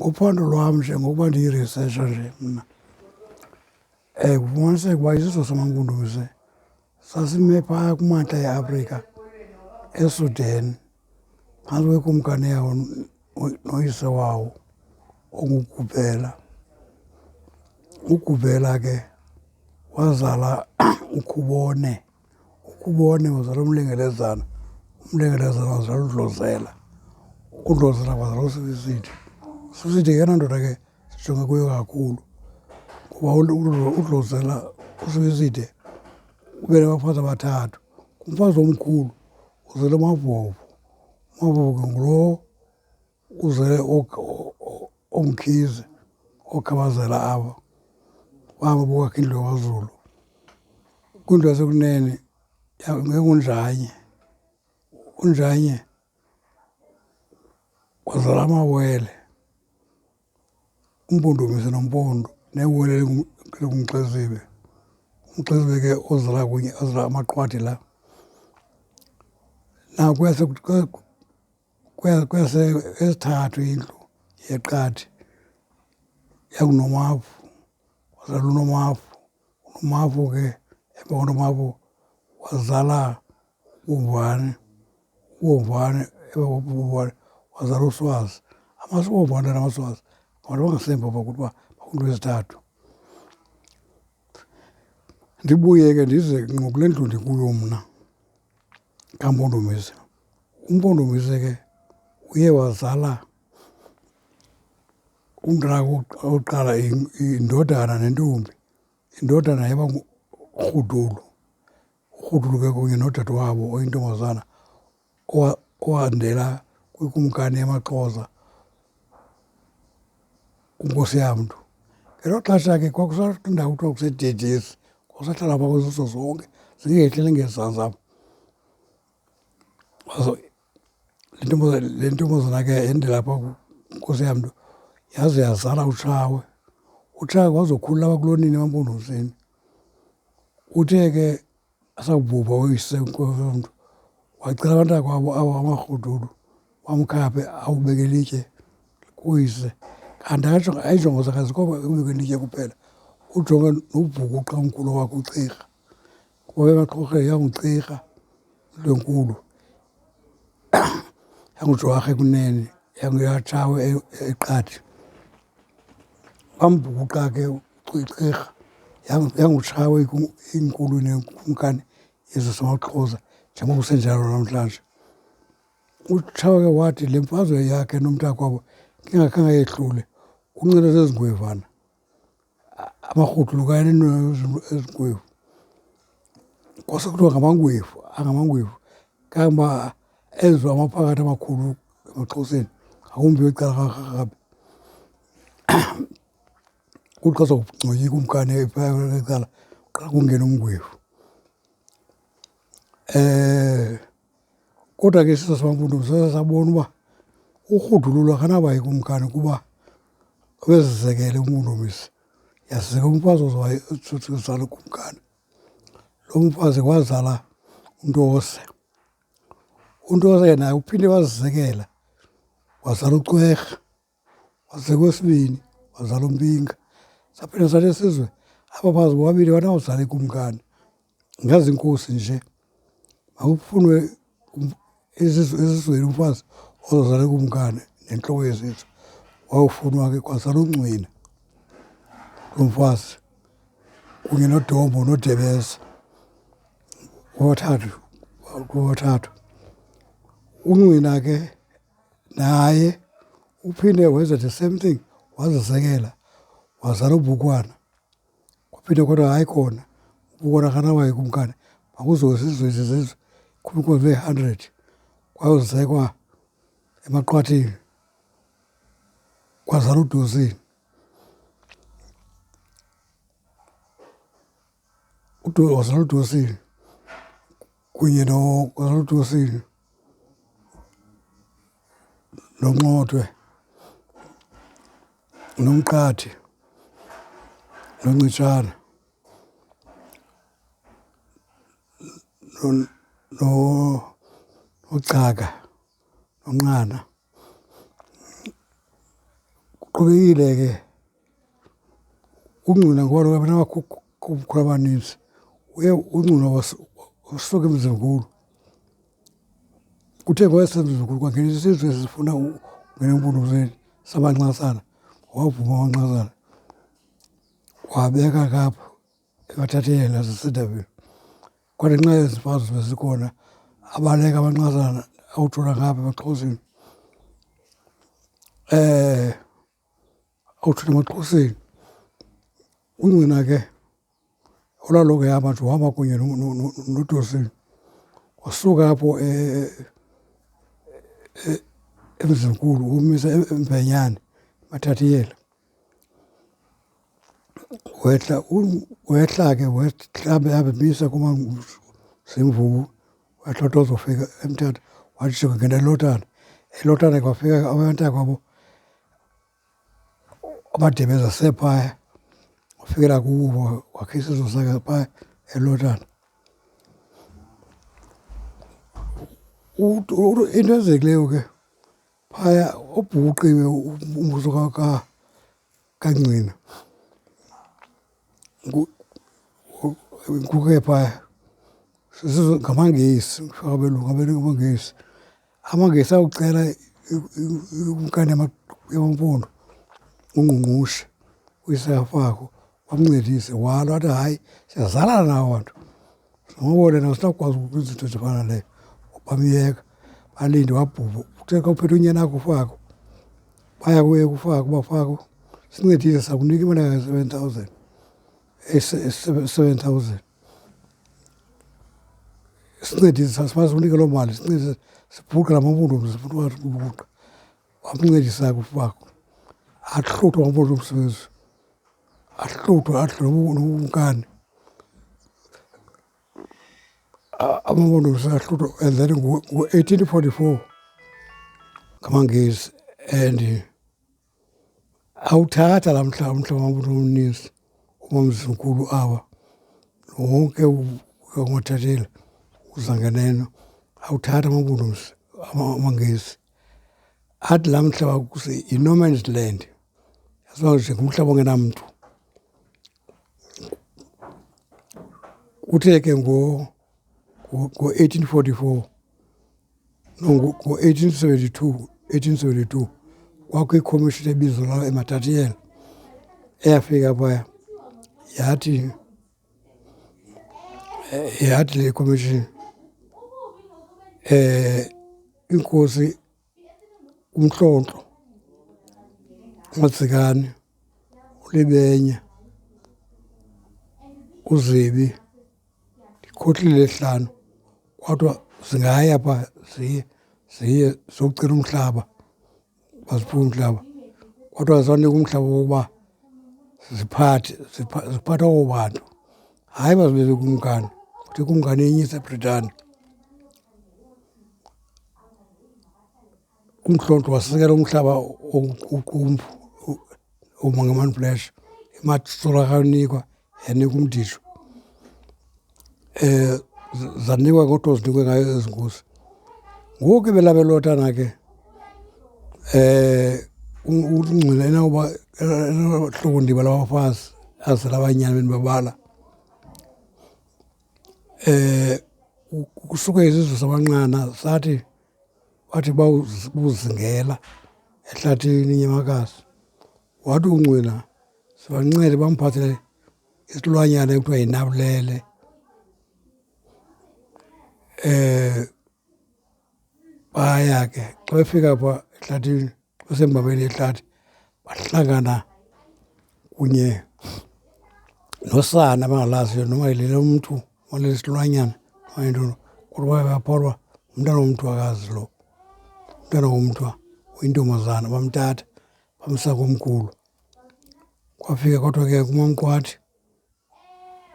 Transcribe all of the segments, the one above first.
Ngophando lwam njengokuba ndiyi-researcher nje mna kufumaniseka uba isizwe samaMpondomise sasime phaa kumantla eAfrika, eSudan, phantsi kwekumkani yawo noyise wawo onguGubela. uGubela ke wazala uKhubone. uKhubone wazala uMlengelezana, uMlengelezana wazala uDlozela, uDlozela wazala uSilisidi. uSilisidi yeyona ndoda ke sijonge kuyo kakhulu kuba uDlozela, uSilisidi ube nabafazi abathathu. Umfazi omkhulu uzele uMavovo. uMavovo ke ngulo uzele oMkhize, ookhabazela aba babo bokwakhe kwaZulu. Kwindlu yasekunene ngenguNjanye. uNjanye wazala amawele, uMpondomise noMpondo, newele linguMxesibe. uMxesibe ke ozala kunye, ozala amaQwadi la. Now esithathu indlu yeQadi yanguNomafu, wazala uNomafu. uNomafu ke emva koNomafu wazala uVane. uVane emva koVane wazala uSwazi. uVane namaSwazi ngabantu bangasemva kuba bakwindlu yesithathu. Ndibuye ke ndize ngqo kule ndlu ndikuyo mna kaMpondomise. uMpondomise ke uye wazala umntana wokuqala indodana nentombi. Indodana yaba nguRhudulu. uRhudulu ke kunye nodade wabo oyintombazana owandela kwikumkani yamaXhosa, uNkosi Yamntu. Ngelo xesha ke kwakusendawo kuthiwa kuseDedesi, kwakusahlala phaa kwezizo zonke zingehleli ngezantsi apha. Le ntombazana ke yandela phaa kuNkosi Yamntu yaze yazala uTshawe. uTshawe wazokhulula apha kulonina emaMpondomiseni. Uthe ke asawubhubha uyise uNkosi Yamntu wacela abantakwabo aba amaRhudulu bamkhaphe awubeke ilitye kuyise. Kanti ayinjongo zakhe azikho ukubeka ilitye kuphela, ujonge nobhukuqa umkhulu wakhe uCirha. Kuba emaXhoseni yanguCirha indlu enkulu, yanguJwarha ekunene, yanguYatshawe eQadi. Bambhukuqa ke uCirha, yanguTshawe inkulu nekumkani yezizwe zamaXhosa njengoko kusenjalo namhlanje. uTshawe ke wathi le mfazwe yakhe nomntakwabo ingakhange yehlule unxibe zezi ngwevana, amaRhudulu ezingwevu. Kwasekuthiwa ngamangwevu, angamangwevu kangoba enziwa amaphakathi amakhulu emaXhoseni, ngakumbi kwicala kaRharhabe. Kuthi xa sokungcwatywa ikumkani phaya ecala kuqala kungena umngwevu. Kodwa ke isizwe samaMpondomise sabona uba uRhudulu akanaba yikumkani kuba wezizekele uMpondomise. Yazeka umfazi ozala ukumkani. Lo mfazi wazala uNtose. uNtose naye uphinde wazizekela, wazala uCwerha. Waze kwesibini wazala uMpinga. Saphinda sathi isizwe apha phazi bobabili banawuzala ikumkani. Ingaziinkosi nje mawufunwe esizweni umfazi ozozala ikumkani nentloko yesizwe. Wawufunwa ke kwazala uNgcwina lo mfazi kunye noDombo noDebeza wobathathu. uNgcwina ke naye uphinde wenza the same thing, wazizekela wazala uBukwana. Kwaphinde kodwa hayi khona uBukwana akanaba yikumkani, makuziwe zizwe khulu zee-100 kwayozekwa eMaqwatheni, kwazala uDosini. Wazala uDosini kunye wazala uDosini noNxothwe noMqhathi noNcitshana noCaka noNqana. Qhubekile ke uNgqina ngoba abanabakhulu abaninzi uye uNgqina wasuka eMzimkhulu. Kuthe kwayesemzimkhulu kwangena isizwe esifuna ungena empondomiseni samaNxasana, wavuma amaNxasana wabeka kapho ebathathele naseSenterville. Kwathi nxa ezi mfazwe bezikhona abaleka amaNxasana awuthula ngapha emaXhoseni awuthula emaXhoseni. uNgqina ke olaloko ehamba nje uhamba kunye noDosini wasuka apho eMzimkhulu umisa eMbenyane Mathatiyela. Wehla ke abemisa kumaZimvubu wehla wade wazofika eMthatha wathi ngena eLotana. eLotana kwafika abantakwabo abaDebeza sephaya wafikela kuwo wakha isizwe sakhe phaya eLotana. Into ezekileyo ke phaya ubhuqiwe umbuso kaNgqina kuke phaya ngamaNgesi abelungu amaNgesi. AmaNgesi awucela ikumkani yamaMpondo uNgqungqushe uIsahafako wamncedise walwa wathi hayi siyazalana nawo bantu singabona nawo sinakwazi ukwenza izinto ezifana leyo. Bamyeka balinde wabhubha. Uthe xa uphethe unyana wakho uFako baya kuye kuFako uba Fako sincedise sakunika imali engange-7,000 7,000 sincedise sikunike loo mali sincedise sibhuqe la mampondomise sifuna ubhuqa. Wamncedisa ke uFako ahluthwa amampondomise wezwe ahluthwa nobukumkani amampondomise ahluthwa and then ngo-1844 ngamaNgesi and awuthatha la umhlaba omninzi uMamZimkhulu awa wonke uMathatiyela uZanganeno awuthatha amampondomise amaNgesi athi la mhlaba yi-no man's land yaziwa nje ngumhlaba ongenamntu. Kuthe ke ngo-1844 ngo-1872 kwakho ikhomishini ebizwa eMathatiyela eyafika phaya yathi le khomishini inkosi uMhlonto, uMadzikane, uLibenya, uZibi, ndikhohlile hlanu kodwa zingaya phaa ziye ziyocela umhlaba baziphiwe umhlaba kodwa zanika umhlaba wokuba ziphatha abo bantu hayi bazibeke kumkani futhi kumkani enye iseBritani. uMhlonto wasekela umhlaba uQumbu uMangamani Flash iMatsola kanikwa yanika uMdisho zanikwa kodwa zinikwe ngayo ezi nkosi. Ngoku belapha eLotana ke uNgqina enawuba hlokondima labafazi azela abanyana bendibabala kusuke isizwe sabaNxana sathi wathi bawuzingela ehlathini inyamakazi wathi uNgqina sibancede bamphathele isilwanyana ekuthiwa yinabulele baya ke xa befika phaa ehlathini besembambeni yehlathi bahlangana kunye nosana abangalaziyo noma yilele umntu waleli silwanyana wayintoni kodwa bayapholwa umntana womthwakazi lo umntana womthwa oyintombazana bamthatha bamsa komkhulu. Kwafika kodwa ke kuMamqwathi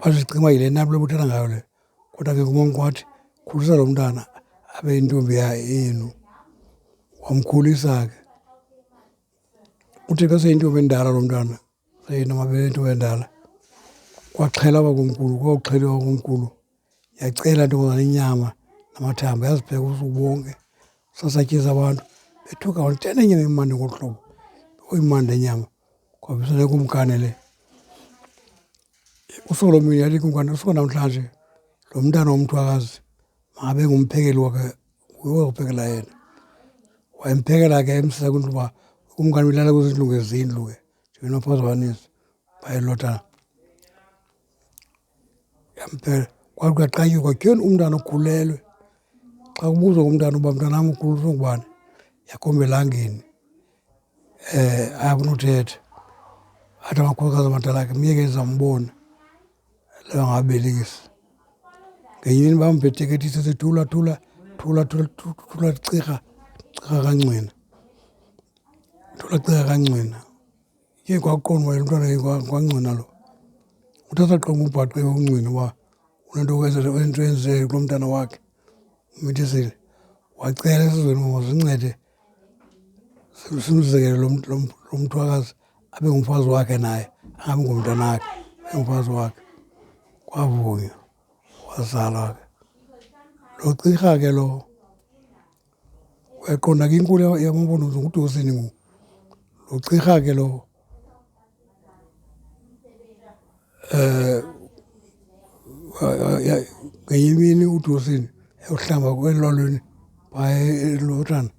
bazicinga uba yile nabule buthanda ngayo le kodwa ke kuMamqwathi khulisa lo mntana abe yintombi yenu. Wamkhulisa ke uthi xa seyintombi endala lo mntana seyinamabele intombi endala kwaxhelwa komkhulu kwakuxheliwa komkhulu yacela intombazana inyama namathambo yazipheka ubusuku bonke sasatyisa abantu bethuka wantene inyama imandi ngolu hlobo uyimande inyama kwabisele kumkane le. Usuku lomini yathi kumkane usuka namhlanje lo mntana womthwakazi makabe ngumphekeli wakhe uyophekela yena. Wayemphekela ke emsisa kwindlu uba kumkani ulala kwizindlu ngezindlu ke njengena Phazanisi bayelotana. Yamphekela kwathi kuyaqatywa kwatyhini umntana ukhulelwe. Xa kubuzwa umntana uba mntanam ukhuliswe ngubani yakhomba elangeni ayafuna uthetha. Athi amakhosikazi amadala akhe myeke ndizambona le angabelekisi. Ngenye imini bambethekethisa ethi thula thula thula thula thula cirha cirha kancwina. Thula cirha kancwina. Ke kwakuqonda uba lo mntwana kwancwina lo. Uthi asaqonda umbhaqe uncwina uba unento enze kulo mntana wakhe umithisile. Wacela esizweni uba masincede simzekele lo mthwakazi abe ngumfazi wakhe naye angabi ngumntanakhe abe ngumfazi wakhe. Kwavunywa wazalwa ke. Lo cirha ke lo uyaqonda ke inkulu yamampondomise nguDosini ngoku. Lo cirha ke lo ngenye imini uDosini eyohlamba kwelolweni phaya elotana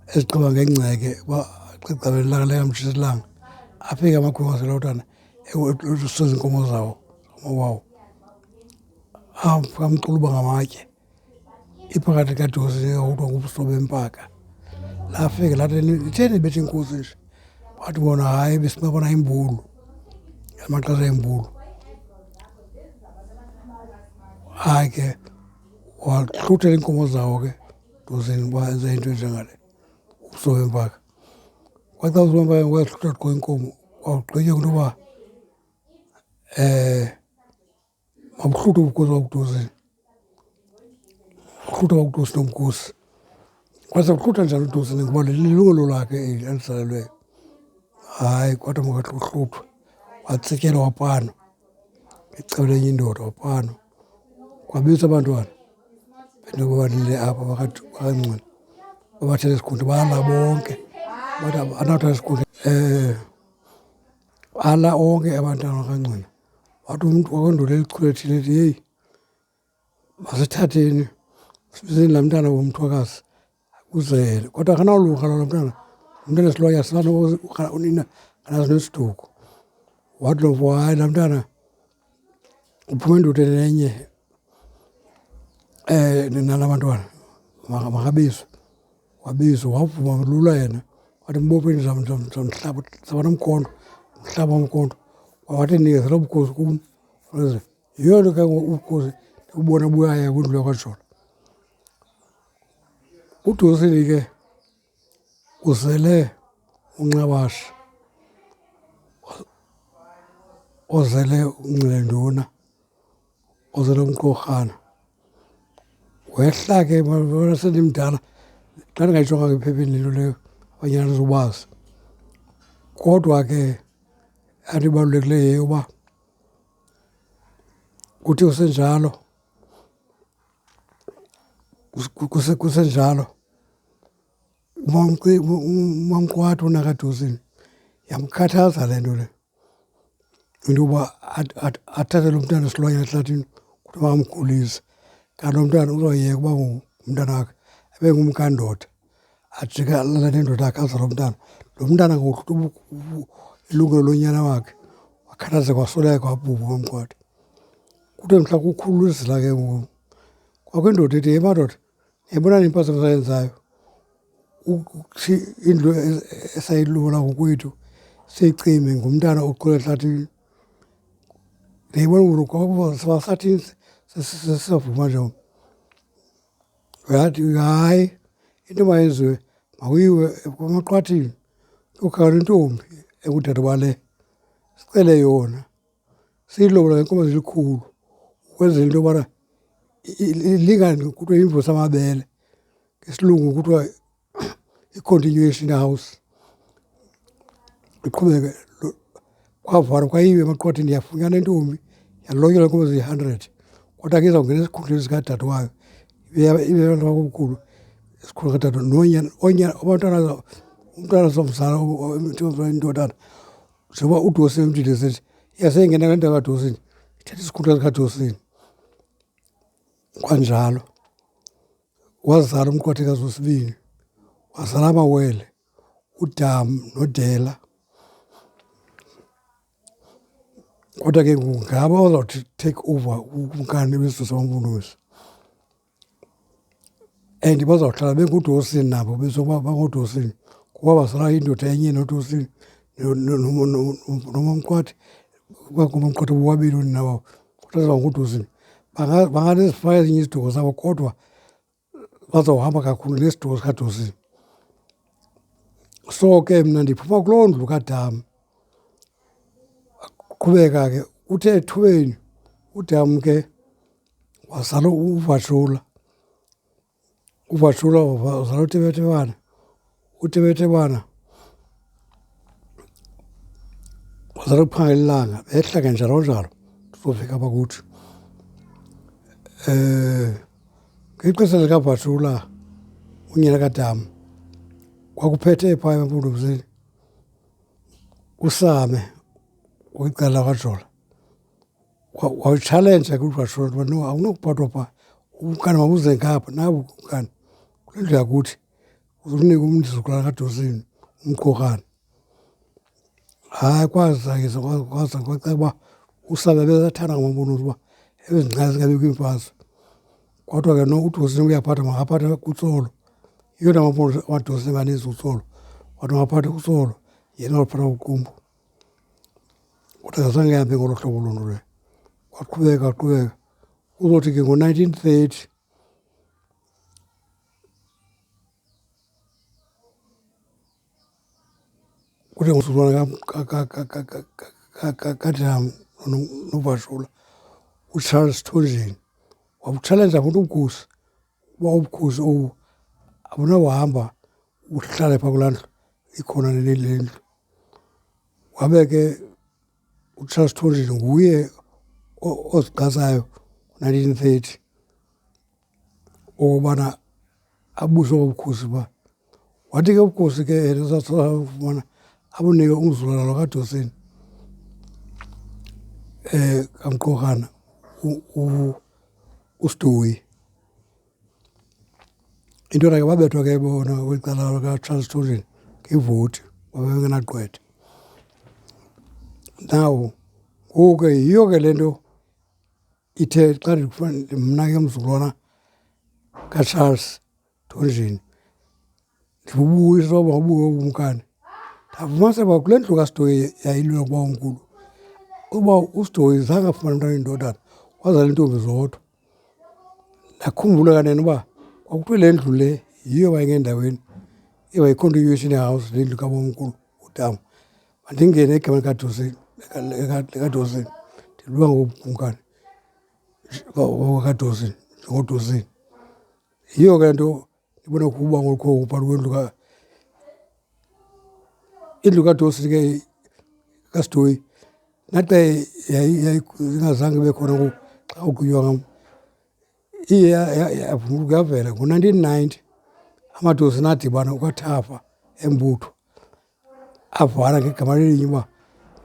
ezigqiba ngengceke uba xexabeni ilanga liyamtshisa ilanga. Afike amakhwenkwe aselotana esusa iinkomo zawo amawawu amxuluba ngamatye. Iphakathi kaDosini ekuthiwa nguBuso Bempaka. Lafika lathi litheni libetha inkosi nje? Bathi bona hayi besibabona imbulu amaxesha emvulu. Hayi ke wahluthela iinkomo zawo ke Dosini uba enze into enjengale uBuso Bempaka. Kwaxa uBuso Bempaka wayezihluthela qho iinkomo kwagqitywa into yoba mabuhluthwe ubukhosi babuDosini. Buhluthwa kwabuDosini ubukhosi. Kwasebuhlutha njani uDosini ngoba lilungelo lakhe eli alizalelweyo. Hayi kwathiwa makahluthwe watsityelwa wapanwa icebo lenye indoda wapanwa. Kwabizwa abantwana bento babalile apha bakaNcwina babathatha esikhundleni bala bonke. Bathi anawuthatha esikhundleni bala onke abantwana bakaNcwina. Wathi umntu wakwendoda elichulethile ethi heyi masithatheni sibizeni laa mntana womthwakazi uzele. Kodwa akanawulunga loo mntana umntana esilwanyana unina anazo nesiduko. Wathi lo hayi laa mntana uphume endoda enye nala bantwana makabizwe. Wabizwa wavuma lula yena wathi mbophe ndizamhlaba ndizawuba nomkhonto umhlaba womkhonto. Wathi nikezela ubukhosi kum. Yiyo nto ke ubukhosi ndibubona buyaya kwindlu yakwaJola. uDosini ke uzele uNxabashe ozele uNgcilenduna ozele uMqorhana. Wehla ke sendimdala xa ndingayijonganga ephepheni le nto leyo abanye andizubazi. Kodwa ke into ebalulekileyo yeyoba kuthi kusenjalo kusenjalo uMamQwatho unakaDosini yamkhathaza le nto le into yoba athathe lo mntana esilwanyana ehlathini kuthiwa makamkhulise. Kanti lo mntana uzawuyeka uba ngumntana wakhe abe ngumkandoda ajike alale nendoda yakhe azale lo mntana. Lo mntana ngokuhlutha ilungelo lonyana wakhe wakhathazeka wasweleka wabhubha uMamQwatho. Kuthe mhla kukhuluzela ke ngoku kwakho indoda ethi, madoda yayibona impazamo esayenzayo indlu esayilula ngokwethu siyicime ngumntana oqule ehlathini. Ndiyayibona ngoku kwakuba sathini sisavuma nje. Yathi hayi into mayenziwe makuyiwe kwaMaqwathini kuyokhangela intombi engudade wale sicele yona siyilobola ngenkomo ezilikhulu ukwenzela into yobana ilingane kuthiwa yimvusa amabele ngesilungu kuthiwa i-continuation house. Iqhubeke kwavalwa kwayiwe eMaqwathini yafunyanwa intombi yalotyolwa iinkomo eziyi-100. Kodwa ke izawungena esikhundleni sikadade wayo ibe abantu bakomkhulu esikhundleni kadade abantwana umntwana somzala indodana njengoba uDosi emthile esithi yasengena le ndawo kaDosini ithetha isikhundla sikaDosini. Kanjalo wazala umqwathekazi wesibini, wazala amawele uDamu noDela. Kodwa ke ngabo abazawuthi take over ukumkani besizwe samaMpondomise, and bazawuhlala benguDosini nabo besokuba bangoDosini kuba bazala indoda enye noDosini nomamqwathi umamqwathi bobabili unina wabo kodwa zizawunguDosini. Banganezifaka ezinye iziduko zabo kodwa bazawuhamba kakhulu nesiduko sikaDosini. So ke mna ndiphuma kuloo ndlu kaDamu. Qhubeka ke uthe ethubeni uDamu ke wazala uVashula. UVashula wazala uTebetebana. uTebetebana wazala uPhangelelanga. Behla ke njalo njalo sizofika apha kuthi. Ngexesha likaVashula unyana kaDamu kwakuphethe phaa eMpondomiseni uSame kwicala lakwaJola. Wawutshalenja kuVashula uba no, awunokuphathwa phaa, ukumkani mawuze ngapha nabo ukumkani kule ndlu yakuthi uzunika umzukulwana kaDosini uMqorhana. Hayi kwazakisa kwacaba uba uSame besathanda ngamaMpondomise uba ebezincane zingabikho iimfazwe. Kodwa ke no, uDosini uyaphatha makaphathe kuTsolo. Yeyona amaDosini amaninzi uTsolo, wathi makaphathe uTsolo yena waphatha uQumbu. Kodwa zange ihambe ngolo hlobo loo nto leyo. Kwaqhubeka uzothi ke ngo-1930 kuthi ngumzukulwana kaDamu noVashula uCharles Thonjeni wabutshalenja ngento ubukhosi uba ubukhosi obu abunawuhamba uhlale phaa kulaa ndlu ikhona le ndlu. Wabe ke uCharles Thonjeni nguye oziqatsayo ngo-1930 okubana abuse obu bukhosi phaa. Wathi ke ubukhosi ke esafumana abunike umzukulwana lo kaDosini kaMqorhana uStoyi. Into ke babethwa ke bona kwicala likaCharles Thonjeni ngevoti babengenagqwetha. Now ngoku ke yiyo ke le nto ithe xa mna ke mzukulwana kaCharles Thonjeni ndibubuyisa uba mabuke ukumkani. Ndafumaniseka uba kule ndlu kaStoyi yayilwa kuba omkhulu uba uStoyi zange afumane umntana oyindodana, wazala iintombi zodwa. Ndakhumbula kanene uba kwakuthiwe le ndlu le yiyo wayengeendaweni iyiContinuation House, le ndlu kabawomkhulu uDamu. Mandingene egameni likaDosini likaDosini ndilwa ngokumkani kaDosini njengoDosini. Yiyo ke nto ndibona ukuba ngolu phakathi kwendlu indlu kaDosini ke kaStoyi naxa ingazange ibe khona ngoku xa kuqhunywa ngam iye yavela ngo-1990 amaDosini adibana kwaThafa eMbutho avana ngegama elinye uba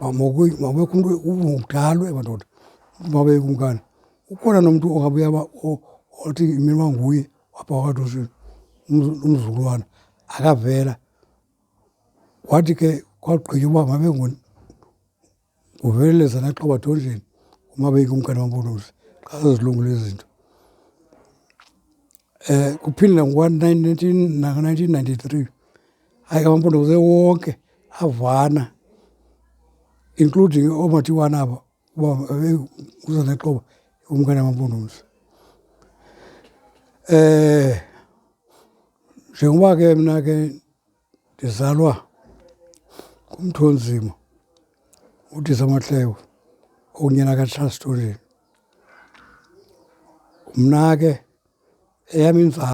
mawubekho umntu kudalwe madoda mawubeke ukumkani. Ukhona nomntu ongabuya othi imini uba nguye wapha kwaDosini umzukulwana akavela. Wathi ke kwagqitywa uba mabe nguVeleza Naxoba Thonjeni umabeke umkani waMpondomise xa sezilungile izinto. Kuphinde nango-1993 hayi amaMpondomise wonke avana including ooMatiwana aba uba uZanaxoba umkani waMpondomise. Njengoba ke mna ke ndizalwa nguMthonzima uDisa Mahlewa unyana kaCharles Thonjeni, mna ke eyam inzala